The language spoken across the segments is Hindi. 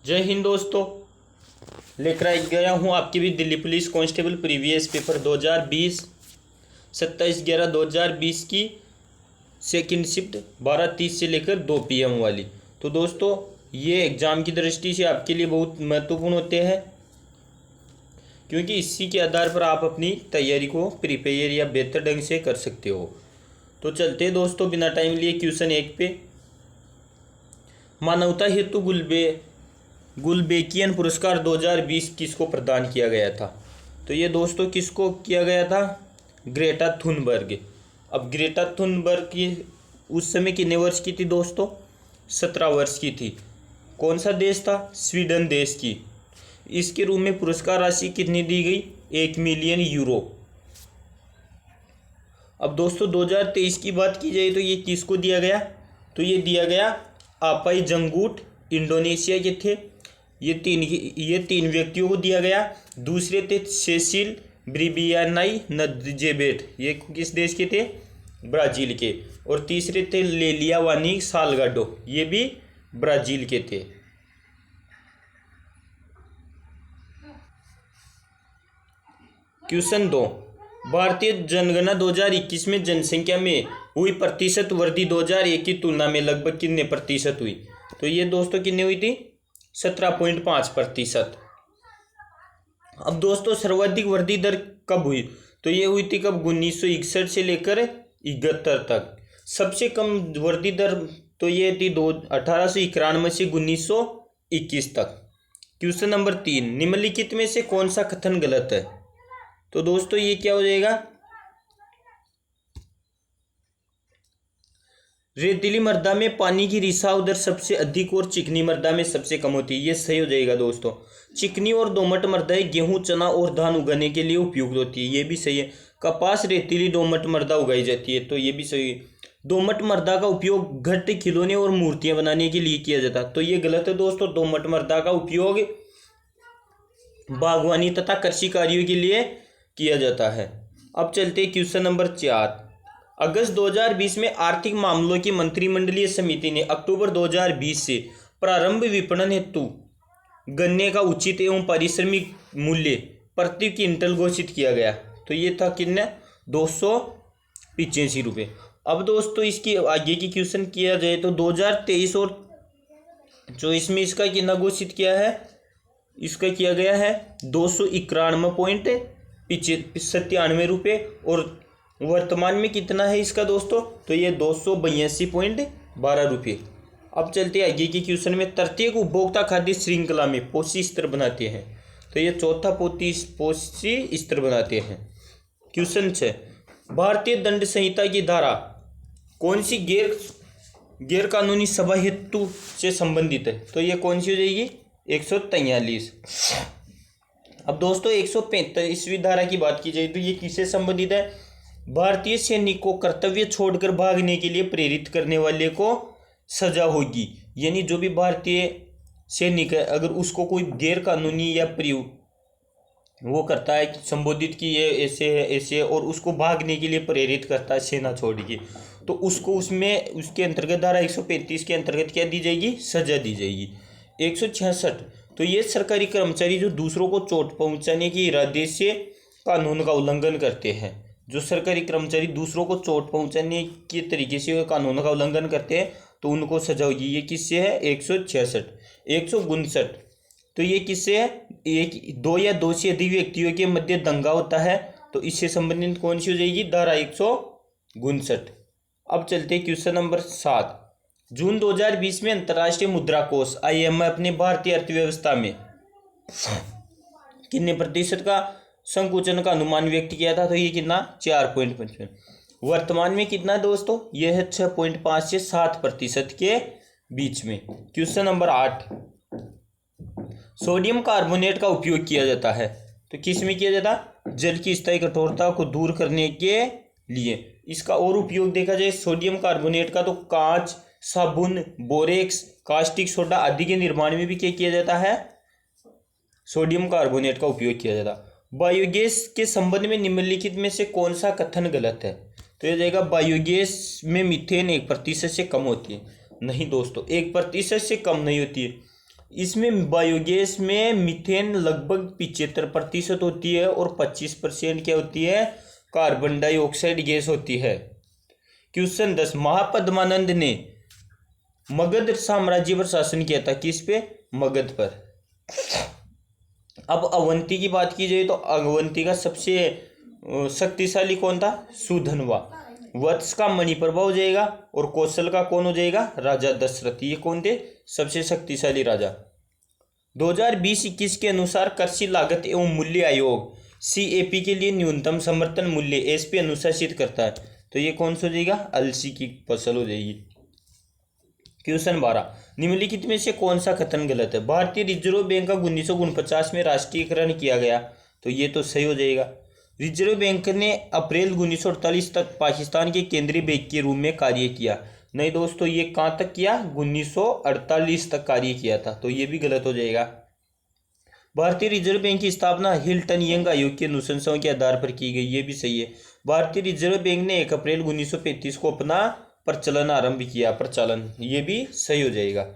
जय हिंद दोस्तों। लेकर आ गया हूँ आपके भी Delhi police constable previous paper 2020 27/11/2020 की सेकंड शिफ्ट 12:30 से लेकर 2 PM वाली। तो दोस्तों ये एग्ज़ाम की दृष्टि से आपके लिए बहुत महत्वपूर्ण होते हैं, क्योंकि इसी के आधार पर आप अपनी तैयारी को प्रिपेयर या बेहतर ढंग से कर सकते हो। तो चलते हैं दोस्तों बिना टाइम लिए क्वेश्चन 1 पे। मानवता हेतु गुलबेकियन पुरस्कार 2020 किसको प्रदान किया गया था? तो ये दोस्तों किसको किया गया था? Greta Thunberg. अब ग्रेटा थुनबर्ग की उस समय कितने वर्ष की थी दोस्तों? 17 वर्ष की थी। कौन सा देश था? स्वीडन देश की। इसके रूप में पुरस्कार राशि कितनी दी गई? 1 मिलियन यूरो। अब दोस्तों 2023 की बात की जाए तो ये किसको दिया गया? तो ये दिया गया आपाई जंगूट, इंडोनेशिया के थे। ये तीन व्यक्तियों को दिया गया। दूसरे थे सेसिल ब्रिबियानाई नदजेबेट, ये किस देश के थे? ब्राज़ील के। और तीसरे थे लेलिया वानी सालगाडो, ये भी ब्राज़ील के थे। क्वेश्चन 2, भारतीय जनगणना 2021 में जनसंख्या में हुई प्रतिशत वृद्धि 2001 की तुलना में लगभग कितने प्रतिशत हुई? तो ये दोस्तों कितनी हुई थी? 17.5%। अब दोस्तों सर्वाधिक वृद्धि दर कब हुई? तो ये हुई थी कब? 1961 से लेकर 71 तक। सबसे कम वृद्धि दर तो ये थी 1891 से 1921 तक। क्वेश्चन नंबर 3, निम्नलिखित में से कौन सा कथन गलत है? तो दोस्तों ये क्या हो जाएगा? रेतीली मृदा में पानी की रिसाव दर सबसे अधिक और चिकनी मृदा में सबसे कम होती है, ये सही हो जाएगा दोस्तों। चिकनी और दोमट मृदाएं गेहूं, चना और धान उगाने के लिए उपयुक्त होती है, ये भी सही है। कपास रेतीली दोमट मृदा उगाई जाती है, तो ये भी सही है। दोमट मृदा का उपयोग घट, खिलौने और मूर्तियां बनाने के लिए किया जाता है, तो ये गलत है दोस्तों। दोमट मृदा का उपयोग बागवानी तथा कृषि कार्यों के लिए किया जाता है। अब चलते हैं क्वेश्चन नंबर 4। अगस्त 2020 में आर्थिक मामलों की मंत्रिमंडलीय समिति ने अक्टूबर 2020 से प्रारंभ विपणन हेतु गन्ने का उचित एवं पारिश्रमिक मूल्य प्रति क्विंटल घोषित किया गया। तो ये था कितना? 285 रुपये। अब दोस्तों इसकी आगे की क्वेश्चन किया जाए तो 2023 और 24 में इसका कितना घोषित किया है? इसका किया गया है 291.97 रुपये। और वर्तमान में कितना है इसका दोस्तों? तो ये 282.12 रुपये। अब चलते हैं आगे की क्वेश्चन में। प्रत्येक उपभोक्ता खाद्य श्रृंखला में पोषी स्तर बनाते हैं, तो ये चौथा पोषी स्तर बनाते हैं। क्वेश्चन 6, भारतीय दंड संहिता की धारा कौन सी गैर कानूनी सभा हेतु से संबंधित है? तो ये कौन सी हो जाएगी? 143। अब दोस्तों 145वीं धारा की बात की जाए तो ये किससे संबंधित है? भारतीय सैनिक को कर्तव्य छोड़कर भागने के लिए प्रेरित करने वाले को सजा होगी। यानी जो भी भारतीय सैनिक है, अगर उसको कोई गैर कानूनी या वो करता है संबोधित कि ये ऐसे है ऐसे है, और उसको भागने के लिए प्रेरित करता है सेना छोड़ के, तो उसको उसके अंतर्गत धारा 135 के अंतर्गत क्या दी जाएगी? सजा दी जाएगी। 166, तो ये सरकारी कर्मचारी जो दूसरों को चोट पहुंचाने के इरादे से कानून का उल्लंघन करते हैं, जो सरकारी कर्मचारी दूसरों को चोट पहुंचाने के तरीके से कानून का उल्लंघन करते हैं तो उनको सजा होगी। ये किससे है? 166। 159, तो ये किससे है? दो या दो से अधिक व्यक्तियों के मध्य दंगा होता है, तो इससे संबंधित कौन सी हो जाएगी? धारा 159। अब चलते हैं क्वेश्चन नंबर 7। जून 2020 में अंतर्राष्ट्रीय मुद्रा कोष IMF अपने भारतीय अर्थव्यवस्था में कितने प्रतिशत का संकुचन का अनुमान व्यक्त किया था? तो ये कितना? 4.55। वर्तमान में कितना दोस्तों? यह है 6.5 से 7% के बीच में। क्वेश्चन नंबर 8, सोडियम कार्बोनेट का उपयोग किया जाता है, तो किस में किया जाता? जल की स्थायी कठोरता को दूर करने के लिए। इसका और उपयोग देखा जाए सोडियम कार्बोनेट का, तो कांच, साबुन, बोरेक्स, कास्टिक सोडा आदि के निर्माण में भी क्या किया जाता है? सोडियम कार्बोनेट का उपयोग किया जाता है। बायोगैस के संबंध में निम्नलिखित में से कौन सा कथन गलत है? तो ये जाएगा बायोगैस में मीथेन 1% से कम होती है। नहीं दोस्तों, 1% से कम नहीं होती है। इसमें बायोगैस में मीथेन लगभग 75% होती है और 25% क्या होती है, कार्बन डाइऑक्साइड गैस होती है। क्वेश्चन 10, महापद्मानंद ने मगध साम्राज्य पर शासन किया था, किस पे, मगध पर। अब अवंती की बात की जाए तो अवंती का सबसे शक्तिशाली कौन था, सुधनवा। वत्स का मणिप्रभा हो जाएगा और कौशल का कौन हो जाएगा, राजा दशरथ। ये कौन थे, सबसे शक्तिशाली राजा। 2020-21 के अनुसार कृषि लागत एवं मूल्य आयोग CAP के लिए न्यूनतम समर्थन मूल्य एस पे अनुशासित करता है। तो ये कौन सा हो जाएगा, अलसी की फसल हो जाएगी। क्वेश्चन 12, निम्नलिखित में से कौन सा कथन गलत है। भारतीय रिजर्व बैंक का 1949 में राष्ट्रीयकरण किया गया, तो ये तो सही हो जाएगा। रिजर्व बैंक ने अप्रैल 1948 तक पाकिस्तान के केंद्रीय बैंक के रूप में कार्य किया। नहीं दोस्तों, ये कहाँ तक किया, 1948 तक कार्य किया था, तो ये भी गलत हो जाएगा। भारतीय रिजर्व बैंक की स्थापना हिल्टन यंग आयोग की अनुशंसाओं के आधार पर की गई, ये भी सही है। भारतीय रिजर्व बैंक ने 1 अप्रैल 1935 को अपना प्रचलन आरंभ किया, प्रचलन, ये भी सही हो जाएगा।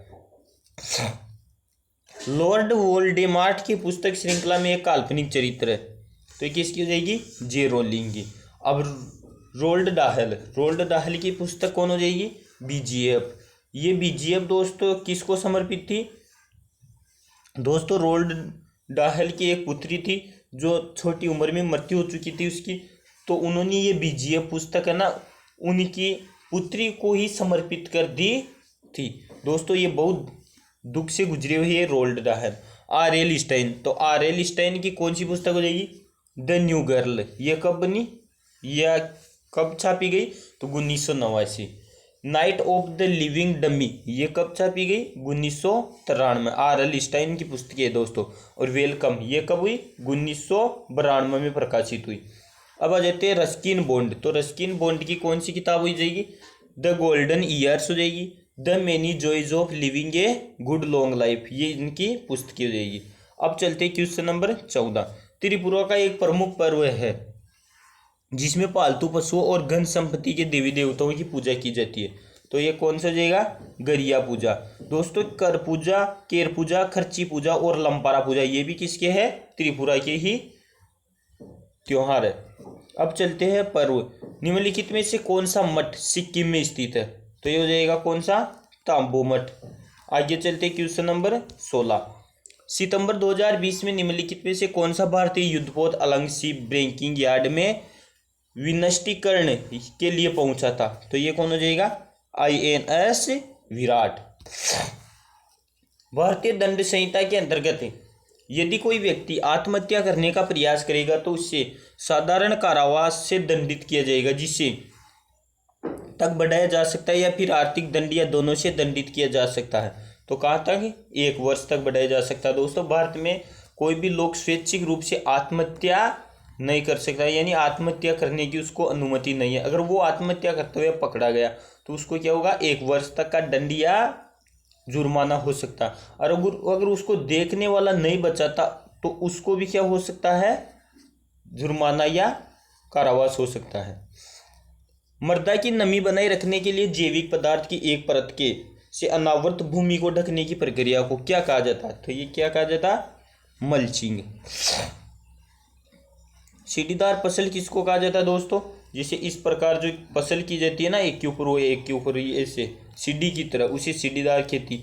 लॉर्ड वोल्डेमार्ट की पुस्तक श्रृंखला में एक काल्पनिक चरित्र है, तो ये किसकी हो जाएगी, जे रोलिंग की। अब रोल्ड डाहल की पुस्तक कौन हो जाएगी, BGF। ये BGF दोस्तों किसको समर्पित थी, दोस्तों रोल्ड डाहल की एक पुत्री थी जो छोटी उम्र में मृत्यु हो चुकी थी उसकी, तो उन्होंने ये BGF पुस्तक है ना उनकी पुत्री को ही समर्पित कर दी थी। दोस्तों ये बहुत दुख से गुजरे हुए है रोल्ड डाहल। R.L. स्टाइन, तो R.L. स्टाइन की कौन सी पुस्तक हो जाएगी, द न्यू गर्ल। ये कब बनी या कब छापी गई, तो 1989। Night of the living dummy, ये कब छापी गई, 1993। R.L. स्टाइन की पुस्तक है दोस्तों। और वेलकम, ये कब हुई, 1992 में प्रकाशित हुई। अब आ जाते हैं रस्किन बॉन्ड, तो रस्किन बॉन्ड की कौन सी किताब हो जाएगी, द गोल्डन ईयर्स हो जाएगी। The many joys of living a good long life, ये इनकी पुस्तक हो जाएगी। अब चलते हैं क्वेश्चन नंबर 14। त्रिपुरा का एक प्रमुख पर्व है जिसमें पालतू पशुओं और घन संपत्ति के देवी देवताओं की पूजा की जाती है, तो ये कौन सा जाएगा, गरिया पूजा। दोस्तों कर पूजा, केर पूजा, खर्ची पूजा और लंपारा पूजा, ये भी किसके है, त्रिपुरा के ही त्योहार है। अब चलते हैं पर्व। निम्नलिखित में से कौन सा मठ सिक्किम में स्थित है, तो ये हो जाएगा कौन सा, तांबो मठ। आगे चलते हैं क्वेश्चन नंबर 16। सितंबर 2020 में निम्नलिखित में से कौन सा भारतीय युद्धपोत अलंग शिप ब्रेकिंग यार्ड में विनष्टीकरण के लिए पहुंचा था, तो ये कौन हो जाएगा, INS विराट। भारतीय दंड संहिता के अंतर्गत यदि कोई व्यक्ति आत्महत्या करने का प्रयास करेगा तो उससे साधारण कारावास से दंडित किया जाएगा, जिसे तक बढ़ाया जा सकता है या फिर आर्थिक दंड या दोनों से दंडित किया जा सकता है। तो कहाँ तक, 1 वर्ष तक बढ़ाया जा सकता है। दोस्तों भारत में कोई भी लोग स्वैच्छिक रूप से आत्महत्या नहीं कर सकता, यानी आत्महत्या करने की उसको अनुमति नहीं है। अगर वो आत्महत्या करते हुए पकड़ा गया तो उसको क्या होगा, 1 वर्ष तक का दंड या जुर्माना हो सकता है। और अगर उसको देखने वाला नहीं बचाता तो उसको भी क्या हो सकता है, जुर्माना या कारावास हो सकता है। मृदा की नमी बनाए रखने के लिए जैविक पदार्थ की एक परत के से अनावृत भूमि को ढकने की प्रक्रिया को क्या कहा जाता है, तो ये क्या कहा जाता है, मल्चिंग। सीढ़ीदार फसल किसको कहा जाता है दोस्तों, जैसे इस प्रकार जो फसल की जाती है ना, एक के ऊपर वो एक के ऊपर ऐसे सीढ़ी की तरह, उसी सीढ़ीदार खेती।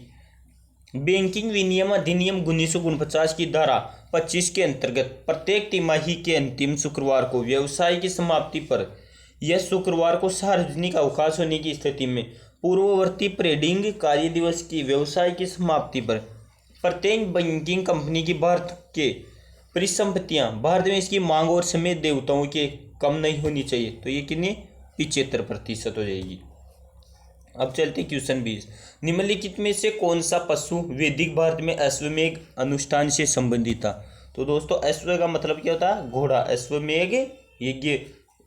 बैंकिंग विनियम अधिनियम 1949 की धारा 25 के अंतर्गत प्रत्येक तिमाही के अंतिम शुक्रवार को व्यवसाय की समाप्ति पर यह शुक्रवार को सार्वजनिक अवकाश होने की स्थिति में पूर्ववर्ती ट्रेडिंग कार्य दिवस की व्यवसाय की समाप्ति पर प्रत्येक बैंकिंग कंपनी की भारत के परिसंपत्तियां भारत में इसकी मांग और समय देवताओं के कम नहीं होनी चाहिए, तो ये कितनी 75% हो जाएगी। अब चलते क्वेश्चन 20। निम्नलिखित में से कौन सा पशु वैदिक भारत में अश्वमेध अनुष्ठान से संबंधित था, तो दोस्तों अश्व का मतलब क्या होता है, घोड़ा। अश्वमेध यज्ञ,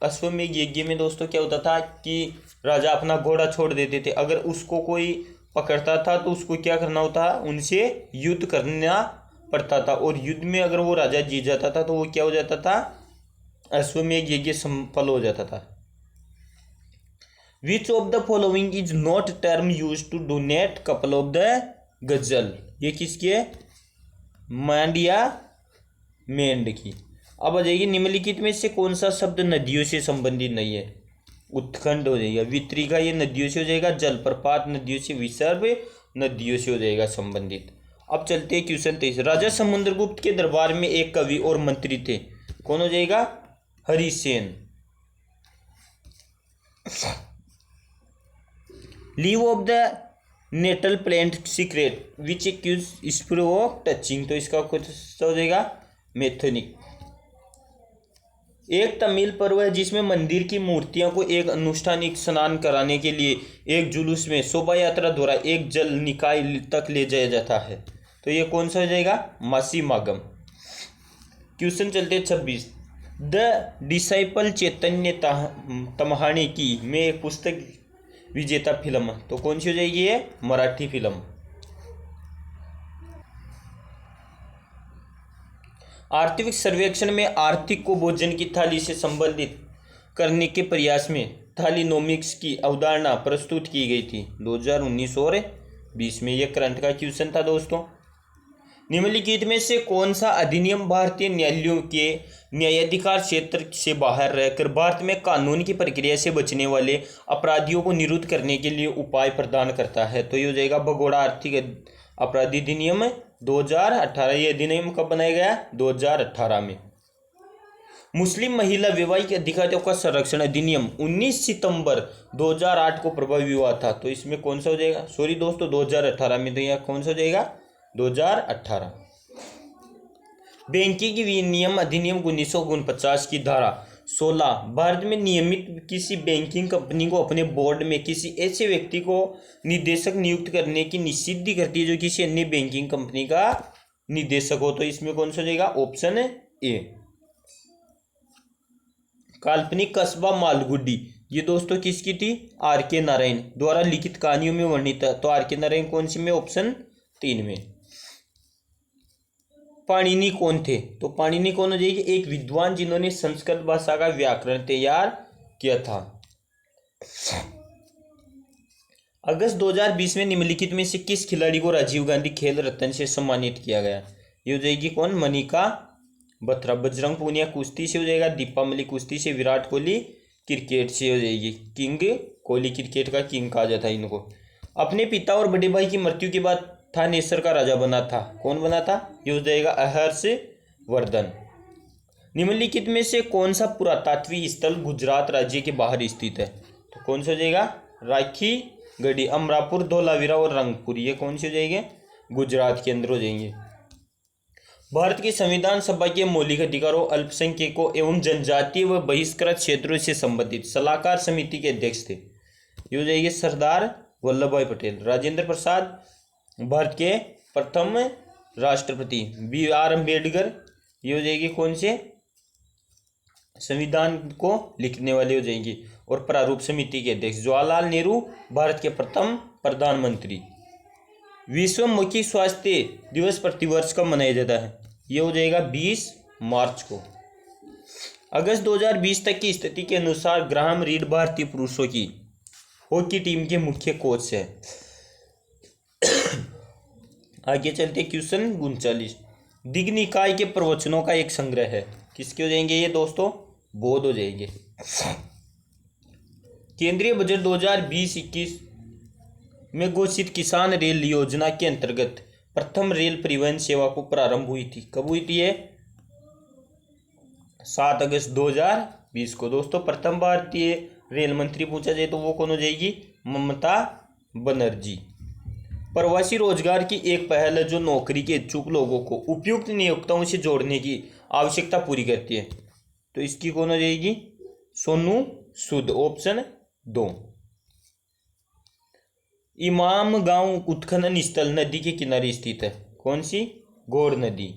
अश्वमेध यज्ञ में दोस्तों क्या होता था कि राजा अपना घोड़ा छोड़ देते थे, अगर उसको कोई पकड़ता था तो उसको क्या करना होता, उनसे युद्ध करना पड़ता था, और युद्ध में अगर वो राजा जीत जाता था तो वो क्या हो जाता था, अश्वमेध यज्ञ सफल हो जाता था। Which of the following is not term use to denote couple of the ghazal, ये किसकी है? मांडिया मेंढ की। अब आ जाएगी निम्नलिखित में से कौन सा शब्द नदियों से संबंधित नहीं है? उत्खंड हो जाएगा, वितरिका ये नदियों से हो जाएगा, जलप्रपात नदियों से, विसर्ग नदियों से हो जाएगा संबंधित। अब चलते हैं क्वेश्चन 23। राजा समुद्रगुप्त के दरबार में एक कवि और मंत्री थे, कौन हो जाएगा? हरिसेन। Leave of the nettle plant secrete which accuse स्प्रो ऑफ टचिंग, तो इसका कुछ हो जाएगा मेथनिक। एक तमिल पर्व है जिसमें मंदिर की मूर्तियों को एक अनुष्ठानिक स्नान कराने के लिए एक जुलूस में शोभा यात्रा द्वारा एक जल निकाय तक ले जाया जाता है, तो ये कौन सा हो जाएगा? मासी मागम। क्वेश्चन चलते 26। द डिसाइपल चैतन्य तमहाने की में एक पुस्तक विजेता फिल्म, तो कौन सी हो जाएगी? ये मराठी फिल्म। आर्थिक सर्वेक्षण में आर्थिक को भोजन की थाली से संबंधित करने के प्रयास में थालीनोमिक्स की अवधारणा प्रस्तुत की गई थी 2019 और 20 में। यह करंट का क्वेश्चन था दोस्तों। निम्नलिखित में से कौन सा अधिनियम भारतीय न्यायालयों के न्यायाधिकार क्षेत्र से बाहर रहकर भारत में कानून की प्रक्रिया से बचने वाले अपराधियों को निरुद्ध करने के लिए उपाय प्रदान करता है? तो ये हो जाएगा भगोड़ा आर्थिक अपराध अधिनियम 2018। ये अधिनियम कब बनाया गया? 2018 में। मुस्लिम महिला वैवाहिक अधिकारियों का संरक्षण अधिनियम 19 सितंबर 2008 को प्रभावी हुआ था, तो इसमें कौन सा हो जाएगा? सॉरी दोस्तों 2018 में, तो यहाँ कौन सा हो जाएगा? 2018। बैंकिंग विनियम अधिनियम 1949 की धारा 16 भारत में नियमित किसी बैंकिंग कंपनी को अपने बोर्ड में किसी ऐसे व्यक्ति को निदेशक नियुक्त करने की निषिद्ध करती है जो किसी अन्य बैंकिंग कंपनी का निदेशक हो, तो इसमें कौन सा हो जाएगा? Option A. काल्पनिक कस्बा मालगुडी ये दोस्तों किसकी थी? आर के नारायण द्वारा लिखित कहानियों में वर्णित है, तो आर के नारायण कौन सी में? ऑप्शन 3 में। पाणिनि कौन थे? तो पाणिनि कौन हो जाएगी? एक विद्वान जिन्होंने संस्कृत भाषा का व्याकरण तैयार किया था। अगस्त 2020 में निम्नलिखित में से किस खिलाड़ी को राजीव गांधी खेल रत्न से सम्मानित किया गया? ये हो जाएगी कौन? मनिका बत्रा। बजरंग पूनिया कुश्ती से हो जाएगा, दीपा मलिक कुश्ती से, विराट कोहली क्रिकेट से हो जाएगी। किंग कोहली क्रिकेट का किंग कहा जाता है इनको। अपने पिता और बड़े भाई की मृत्यु के बाद थानेसर का राजा बना था, कौन बना था? ये हो जाएगा हर्षवर्धन। निम्नलिखित में से कौन सा पुरातात्विक स्थल गुजरात राज्य के बाहर स्थित है? तो कौन सा हो जाएगा? राखी गढ़ी, अमरापुर, धोलावीरा और रंगपुर, ये कौन से हो जाएंगे? गुजरात के अंदर हो जाएंगे। भारत की संविधान सभा के मौलिक अधिकारों, अल्पसंख्यकों एवं जनजातीय व बहिष्कृत क्षेत्रों से संबंधित सलाहकार समिति के अध्यक्ष थे, ये हो जाएंगे सरदार वल्लभ भाई पटेल। राजेंद्र प्रसाद भारत के प्रथम राष्ट्रपति। बी आर अम्बेडकर ये हो जाएगी कौन से? संविधान को लिखने वाले हो जाएंगे। और प्रारूप समिति के अध्यक्ष। जवाहरलाल नेहरू भारत के प्रथम प्रधानमंत्री। विश्व मौखिक स्वास्थ्य दिवस प्रतिवर्ष कब मनाया जाता है? ये हो जाएगा 20 मार्च को। अगस्त 2020 तक की स्थिति के अनुसार ग्राहम रीड भारतीय पुरुषों की हॉकी टीम के मुख्य कोच है। आगे चलते क्वेश्चन 39। दिग्निकाय के प्रवचनों का एक संग्रह है, किसके हो जाएंगे ये दोस्तों? बौद्ध हो जाएंगे। केंद्रीय बजट 2020-21 में घोषित किसान रेल योजना के अंतर्गत प्रथम रेल परिवहन सेवा को प्रारंभ हुई थी, कब हुई थी ये? 7 अगस्त 2020 को। दोस्तों प्रथम भारतीय रेल मंत्री पूछा जाए तो वो कौन हो जाएगी? ममता बनर्जी। प्रवासी रोजगार की एक पहल है जो नौकरी के इच्छुक लोगों को उपयुक्त नियोक्ताओं से जोड़ने की आवश्यकता पूरी करती है, तो इसकी कौन हो जाएगी? सोनू सूद, ऑप्शन 2। इमाम गांव उत्खनन स्थल नदी के किनारे स्थित है, कौन सी? गौर नदी।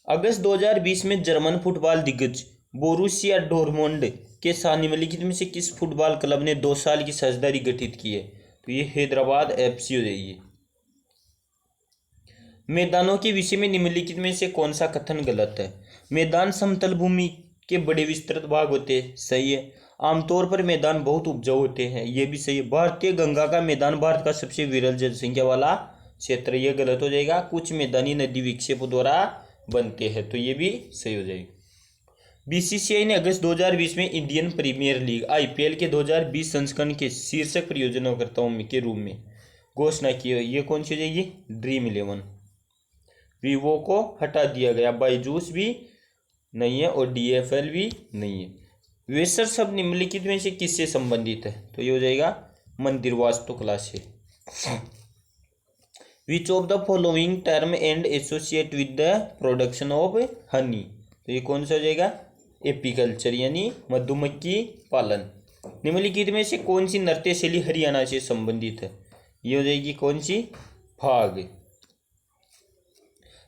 अगस्त 2020 में जर्मन फुटबॉल दिग्गज बोरुसिया डोरमोंड के साथ निम्नलिखित में से किस फुटबॉल क्लब ने 2 साल की साझेदारी गठित की है? तो ये हैदराबाद एफसी हो जाएगी। मैदानों के विषय में निम्नलिखित में से कौन सा कथन गलत है? मैदान समतल भूमि के बड़े विस्तृत भाग होते हैं, सही है। आमतौर पर मैदान बहुत उपजाऊ होते हैं, ये भी सही है। भारतीय गंगा का मैदान भारत का सबसे विरल जनसंख्या वाला क्षेत्र, ये गलत हो जाएगा। कुछ मैदानी नदी विक्षेपों द्वारा बनते हैं, तो ये भी सही हो जाएगा। बीसीसीआई ने अगस्त 2020 में इंडियन प्रीमियर लीग आईपीएल के 2020 संस्करण के शीर्षक परियोजनाकर्ताओं के रूप में घोषणा की है। ये कौन सी हो जाएगी? ड्रीम 11। वीवो को हटा दिया गया, बायजूस भी नहीं है और डीएफएल भी नहीं है। वेसर शब्द निम्नलिखित में से किससे संबंधित है? तो ये हो जाएगा मंदिर वास्तुकला से। विच of the following term and associate with the production of honey? तो ये कौन सा हो जाएगा? एपीकल्चर यानी मधुमक्खी पालन। निम्नलिखित में से कौन सी नृत्य शैली हरियाणा से संबंधित है? ये हो जाएगी कौन सी? फाग।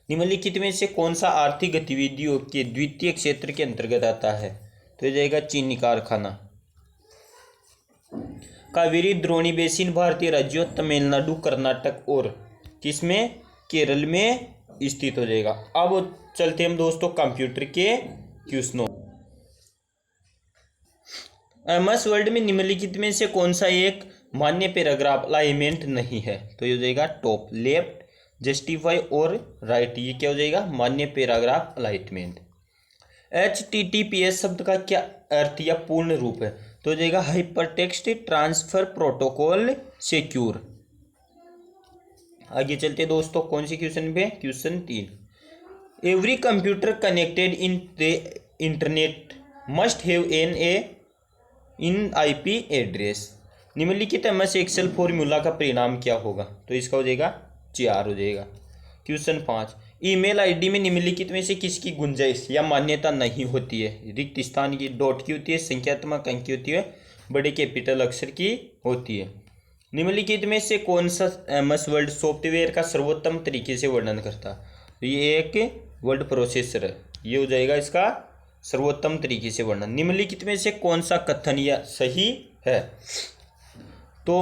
निम्नलिखित में से कौन सा आर्थिक गतिविधियों के द्वितीय क्षेत्र के अंतर्गत आता है? तो ये जाएगा चीनी कारखाना। कावेरी द्रोणी बेसिन भारतीय राज्यों तमिलनाडु, कर्नाटक और किसमें? केरल में स्थित हो जाएगा। अब चलते हम दोस्तों कंप्यूटर के क्वेश्चनों। एमएस वर्ड में निम्नलिखित में से कौन सा एक मान्य पैराग्राफ अलाइनमेंट नहीं है? तो ये हो जाएगा टॉप, लेफ्ट, जस्टिफाई और राइट। ये क्या हो जाएगा? मान्य पैराग्राफ अलाइनमेंट। HTTPS शब्द का क्या अर्थ या पूर्ण रूप है? तो हो जाएगा hyper text transfer protocol secure. आगे चलते दोस्तों कौन सी क्वेश्चन पे? Question 3। Every computer connected in the internet must have in IP address. निम्नलिखित MS एक्सेल फॉर्मूला का परिणाम क्या होगा? तो इसका हो जाएगा 4 हो जाएगा। क्वेश्चन 5। ईमेल ID में निम्नलिखित में से किसकी गुंजाइश या मान्यता नहीं होती है? रिक्त स्थान की, डॉट की होती है, संख्यात्मक अंक की होती है, बड़े कैपिटल अक्षर की होती है। निम्नलिखित में से कौन सा MS वर्ड सॉफ्टवेयर का सर्वोत्तम तरीके से वर्णन करता है? तो ये एक वर्ड प्रोसेसर है, ये हो जाएगा इसका सर्वोत्तम तरीके से वर्णन। निम्नलिखित में से कौन सा कथन या सही है? तो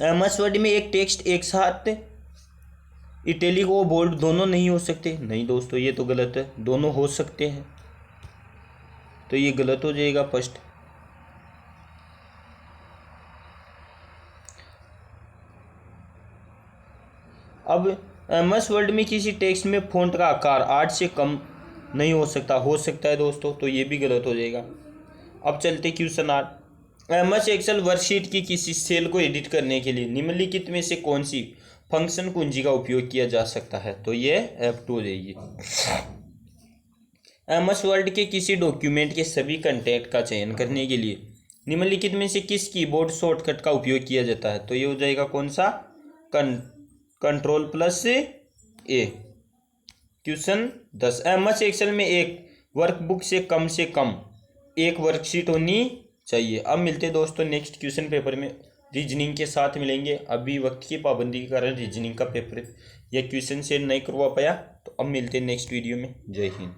MS वर्ड में एक टेक्स्ट एक साथ इटैलिक और बोल्ड दोनों नहीं हो सकते। नहीं दोस्तों, ये तो गलत है, दोनों हो सकते हैं, तो ये गलत हो जाएगा फर्स्ट। अब MS वर्ड में किसी टेक्स्ट में फ़ॉन्ट का आकार 8 से कम नहीं हो सकता है दोस्तों, तो ये भी गलत हो जाएगा। अब चलते क्वेश्चन 8। MS एक्सेल वर्कशीट की किसी सेल को एडिट करने के लिए निम्नलिखित में से कौन सी फंक्शन कुंजी का उपयोग किया जा सकता है? तो ये F2 हो जाएगी। MS वर्ड के किसी डॉक्यूमेंट के सभी कंटेंट का चयन करने के लिए निम्नलिखित में से किस कीबोर्ड शॉर्टकट का उपयोग किया जाता है? तो ये हो जाएगा कौन सा? Ctrl+A। क्वेश्चन 10। MS एक्सेल में एक वर्कबुक से कम एक वर्कशीट होनी चाहिए। अब मिलते हैं दोस्तों नेक्स्ट क्वेश्चन पेपर में, रीजनिंग के साथ मिलेंगे। अभी वक्त की पाबंदी के कारण रीजनिंग का पेपर या क्वेश्चन शेयर नहीं करवा पाया, तो अब मिलते हैं नेक्स्ट वीडियो में। जय हिंद।